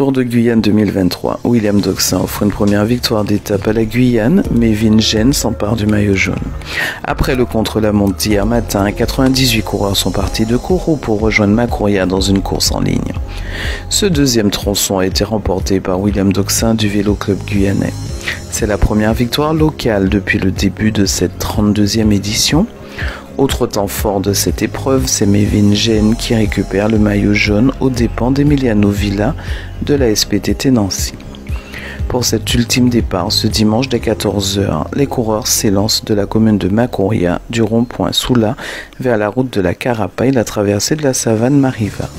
Tour de Guyane 2023, William Doxin offre une première victoire d'étape à la Guyane, mais Vingegaard s'empare du maillot jaune. Après le contre-la-montre d'hier matin, 98 coureurs sont partis de Kourou pour rejoindre Macouria dans une course en ligne. Ce deuxième tronçon a été remporté par William Doxin du Vélo Club guyanais. C'est la première victoire locale depuis le début de cette 32e édition. Autre temps fort de cette épreuve, c'est Vingegaard qui récupère le maillot jaune aux dépens d'Emiliano Villa de la SPTT Nancy. Pour cet ultime départ, ce dimanche dès 14 h, les coureurs s'élancent de la commune de Macouria, du rond-point Soula, vers la route de la Carapaille, la traversée de la savane Mariva.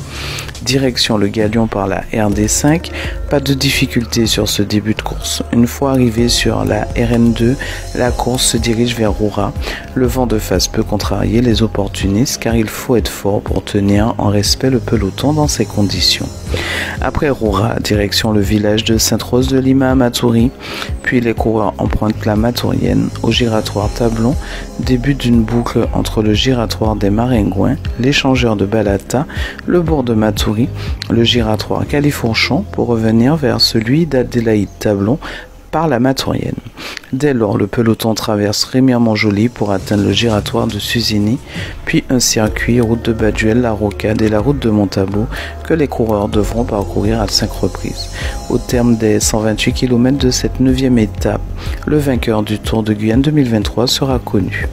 Direction le Galion par la RD5, pas de difficulté sur ce début de course. Une fois arrivé sur la RN2, la course se dirige vers Roura. Le vent de face peut contrarier les opportunistes car il faut être fort pour tenir en respect le peloton dans ces conditions. Après Roura, direction le village de Sainte-Rose de Lima à Matoury, puis les coureurs empruntent la Matourienne au giratoire Tablon, début d'une boucle entre le giratoire des Maringouins, l'échangeur de Balata, le bourg de Matoury, le giratoire Califourchon pour revenir vers celui d'Adélaïde Tablon par la Matourienne. Dès lors, le peloton traverse Rémière-Montjoly pour atteindre le giratoire de Suzini, puis un circuit route de Baduel, la Rocade et la route de Montabo que les coureurs devront parcourir à 5 reprises. Au terme des 128 km de cette 9e étape, le vainqueur du Tour de Guyane 2023 sera connu.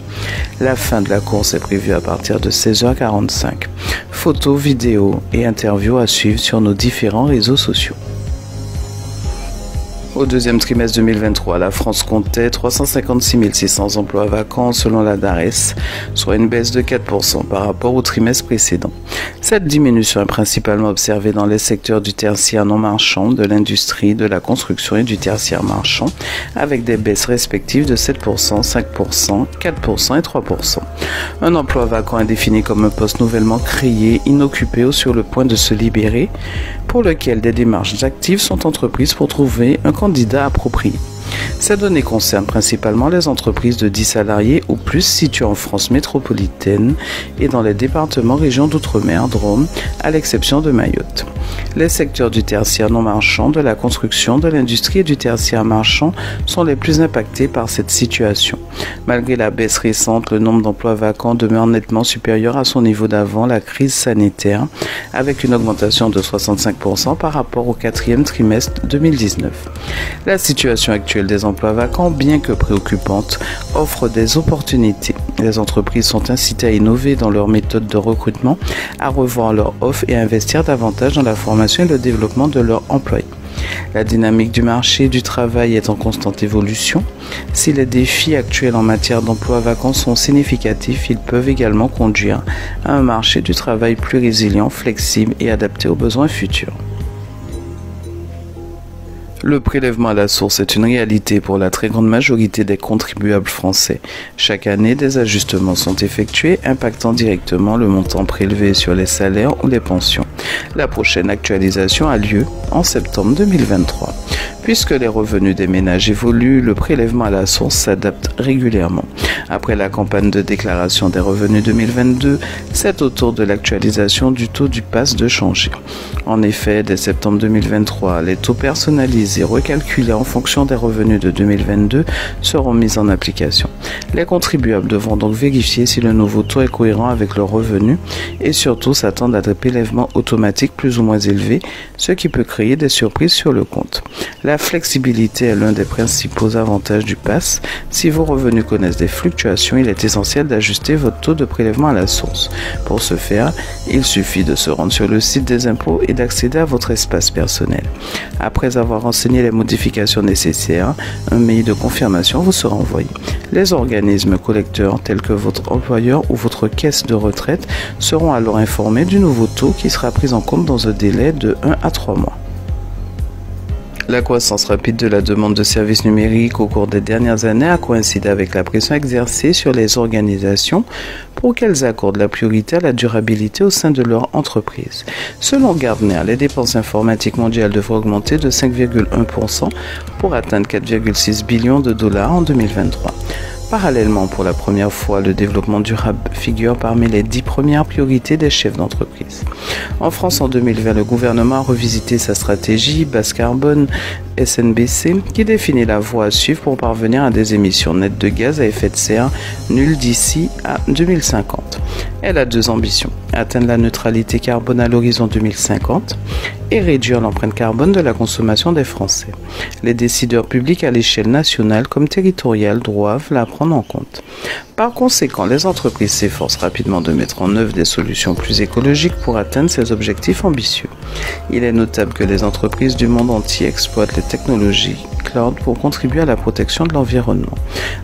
La fin de la course est prévue à partir de 16 h 45. Photos, vidéos et interviews à suivre sur nos différents réseaux sociaux. Au deuxième trimestre 2023, la France comptait 356 600 emplois vacants selon la DARES, soit une baisse de 4% par rapport au trimestre précédent. Cette diminution est principalement observée dans les secteurs du tertiaire non marchand, de l'industrie, de la construction et du tertiaire marchand, avec des baisses respectives de 7%, 5%, 4% et 3%. Un emploi vacant est défini comme un poste nouvellement créé, inoccupé ou sur le point de se libérer, pour lequel des démarches actives sont entreprises pour trouver un candidat approprié. Ces données concernent principalement les entreprises de 10 salariés ou plus situées en France métropolitaine et dans les départements régions d'outre-mer, Drôme, à l'exception de Mayotte. Les secteurs du tertiaire non marchand, de la construction, de l'industrie et du tertiaire marchand sont les plus impactés par cette situation. Malgré la baisse récente, le nombre d'emplois vacants demeure nettement supérieur à son niveau d'avant la crise sanitaire, avec une augmentation de 65% par rapport au 4e trimestre 2019. La situation actuelle des emplois vacants, bien que préoccupante, offre des opportunités. Les entreprises sont incitées à innover dans leurs méthodes de recrutement, à revoir leurs offres et à investir davantage dans la formation et le développement de leurs employés. La dynamique du marché du travail est en constante évolution. Si les défis actuels en matière d'emploi vacant sont significatifs, ils peuvent également conduire à un marché du travail plus résilient, flexible et adapté aux besoins futurs. Le prélèvement à la source est une réalité pour la très grande majorité des contribuables français. Chaque année, des ajustements sont effectués, impactant directement le montant prélevé sur les salaires ou les pensions. La prochaine actualisation a lieu en septembre 2023. Puisque les revenus des ménages évoluent, le prélèvement à la source s'adapte régulièrement. Après la campagne de déclaration des revenus 2022, c'est au tour de l'actualisation du taux du PAS de changer. En effet, dès septembre 2023, les taux personnalisés recalculés en fonction des revenus de 2022 seront mis en application. Les contribuables devront donc vérifier si le nouveau taux est cohérent avec leurs revenus et surtout s'attendre à des prélèvements automatiques plus ou moins élevés, ce qui peut créer des surprises sur le compte. La flexibilité est l'un des principaux avantages du PAS. Si vos revenus connaissent des fluctuations, il est essentiel d'ajuster votre taux de prélèvement à la source. Pour ce faire, il suffit de se rendre sur le site des impôts et d'accéder à votre espace personnel. Après avoir renseigné les modifications nécessaires, un mail de confirmation vous sera envoyé. Les organismes collecteurs tels que votre employeur ou votre caisse de retraite seront alors informés du nouveau taux qui sera pris en compte dans un délai de 1 à 3 mois. La croissance rapide de la demande de services numériques au cours des dernières années a coïncidé avec la pression exercée sur les organisations pour qu'elles accordent la priorité à la durabilité au sein de leur entreprise. Selon Gartner, les dépenses informatiques mondiales devraient augmenter de 5,1% pour atteindre 4,6 billions de dollars en 2023. Parallèlement, pour la première fois, le développement durable figure parmi les 10 premières priorités des chefs d'entreprise. En France, en 2020, le gouvernement a revisité sa stratégie basse carbone SNBC qui définit la voie à suivre pour parvenir à des émissions nettes de gaz à effet de serre nulles d'ici à 2050. Elle a deux ambitions: atteindre la neutralité carbone à l'horizon 2050 et réduire l'empreinte carbone de la consommation des Français. Les décideurs publics à l'échelle nationale comme territoriale doivent la prendre en compte. Par conséquent, les entreprises s'efforcent rapidement de mettre en œuvre des solutions plus écologiques pour atteindre ces objectifs ambitieux. Il est notable que les entreprises du monde entier exploitent les technologies cloud pour contribuer à la protection de l'environnement.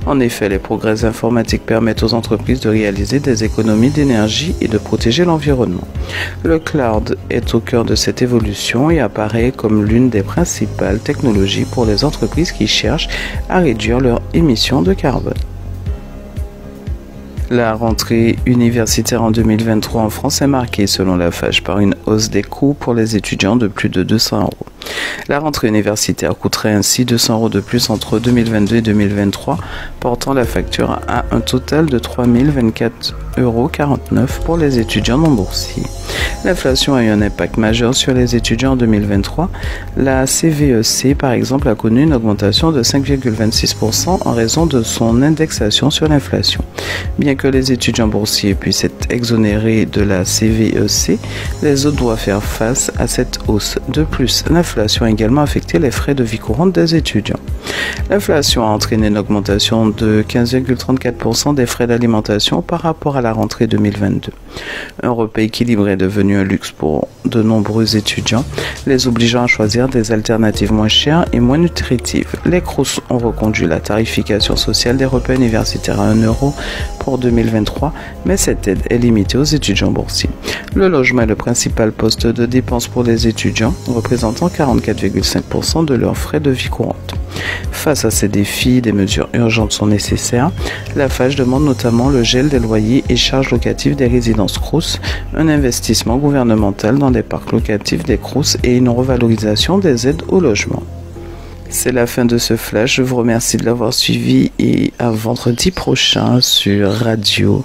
En effet, les progrès informatiques permettent aux entreprises de réaliser des économies d'énergie et de protéger l'environnement. Le cloud est au cœur de cette évolution et apparaît comme l'une des principales technologies pour les entreprises qui cherchent à réduire leurs émissions de carbone. La rentrée universitaire en 2023 en France est marquée, selon la FAGE, par une hausse des coûts pour les étudiants de plus de 200 €. La rentrée universitaire coûterait ainsi 200 € de plus entre 2022 et 2023, portant la facture à un total de 3 024,49 € pour les étudiants non boursiers. L'inflation a eu un impact majeur sur les étudiants en 2023. La CVEC, par exemple, a connu une augmentation de 5,26% en raison de son indexation sur l'inflation. Bien que les étudiants boursiers puissent être exonérés de la CVEC, les autres doivent faire face à cette hausse. De plus, l'inflation a également affecté les frais de vie courante des étudiants. L'inflation a entraîné une augmentation de 15,34% des frais d'alimentation par rapport à la rentrée 2022. Un repas équilibré est devenu un luxe pour de nombreux étudiants, les obligeant à choisir des alternatives moins chères et moins nutritives. Les Crous ont reconduit la tarification sociale des repas universitaires à 1 € pour 2023, mais cette aide est limitée aux étudiants boursiers. Le logement est le principal poste de dépense pour les étudiants, représentant 44,5% de leurs frais de vie courante. Face à ces défis, des mesures urgentes sont nécessaires. La FAGE demande notamment le gel des loyers et charges locatives des résidences Crous, un investissement gouvernemental dans les parcs locatifs des Crous et une revalorisation des aides au logement. C'est la fin de ce flash. Je vous remercie de l'avoir suivi et à vendredi prochain sur Radio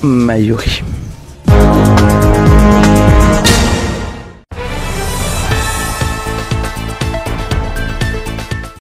Mayuri.